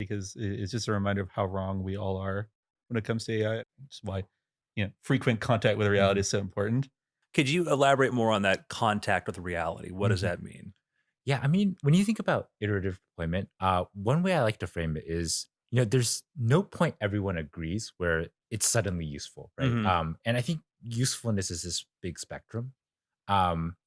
because it's just a reminder of how wrong we all are when it comes to AI. Which is why, frequent contact with reality Mhm. is so important. Could you elaborate more on that contact with reality? What does Mhm. that mean? Yeah, I mean, when you think about iterative deployment, one way I like to frame it is, there's no point everyone agrees where it's suddenly useful, right? Mhm. And I think usefulness is this big spectrum. Um,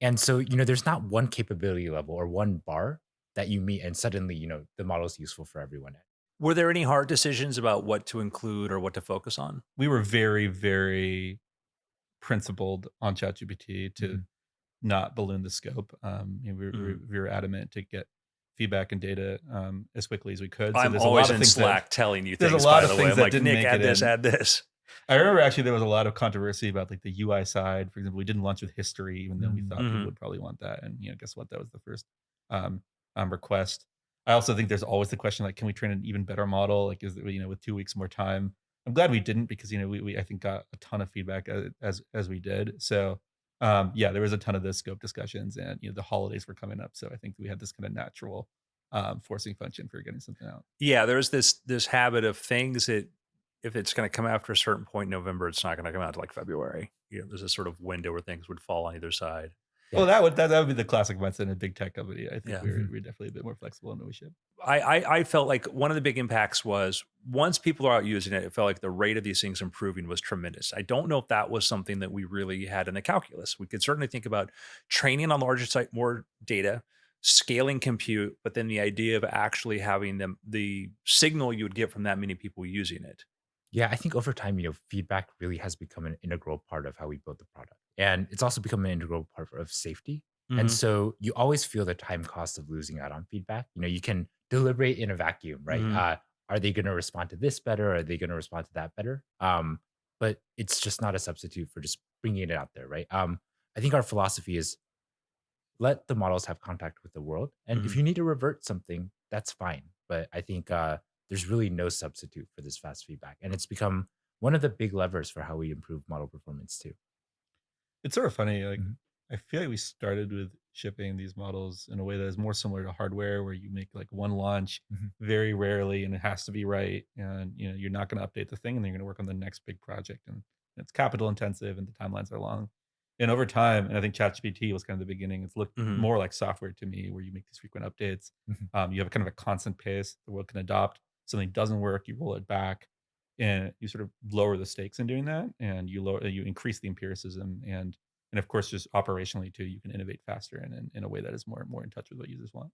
and so, there's not one capability level or one bar that you meet and suddenly, the model is useful for everyone. Were there any hard decisions about what to include or what to focus on? We were very, very principled on ChatGPT to Mhm. not balloon the scope. Mhm. We were adamant to get feedback and data as quickly as we could. So I'm there's a always lot of in things that Slack telling you there's a things, lot by of the way. things I'm that like, didn't "Nick, make it add this, in. add this." I remember actually there was a lot of controversy about like the UI side. For example, we didn't launch with history, even though we Mm. thought people Mhm. would probably want that. And guess what? That was the first um, request. I also think there's always the question like, can we train an even better model? Like, is it, with 2 weeks more time? I'm glad we didn't because we I think got a ton of feedback as we did. So yeah, there was a ton of those scope discussions, and the holidays were coming up, so I think we had this kind of natural forcing function for getting something out. Yeah, there's this habit of things that if it's gonna come after a certain point in November, it's not gonna come out till, like, February. There's a sort of window where things would fall on either side. Yeah. Well, that would be the classic mindset in a big tech company. I think Yeah. Mhm. we're definitely a bit more flexible in what we ship. I felt like one of the big impacts was once people are out using it, it felt like the rate of these things improving was tremendous. I don't know if that was something that we really had in the calculus. We could certainly think about training on larger site, more data, scaling compute, but then the idea of actually having the signal you would get from that many people using it. Yeah, I think over time, feedback really has become an integral part of how we build the product. And it's also become an integral part of safety. And Mhm. so you always feel the time cost of losing out on feedback. You can deliberate in a vacuum, right? Mhm. Are they going to respond to this better? Are they going to respond to that better? But it's just not a substitute for just bringing it out there, right? I think our philosophy is let the models have contact with the world. And if Mhm. you need to revert something, that's fine. But I think there's really no substitute for this fast feedback. And it's become one of the big levers for how we improve model performance too. It's sort of funny, like, Mhm. I feel like we started with shipping these models in a way that is more similar to hardware, where you make, like, one launch Mhm. very rarely, and it has to be right, and, you're not gonna update the thing, and then you're gonna work on the next big project, and it's capital intensive, and the timelines are long. And over time, and I think ChatGPT was kind of the beginning, it's looked Mhm. more like software to me, where you make these frequent updates. Mhm. You have a kind of a constant pace the world can adopt. Something doesn't work, you roll it back, and you sort of lower the stakes in doing that, and you increase the empiricism, and of course, just operationally too, you can innovate faster and in a way that is more in touch with what users want.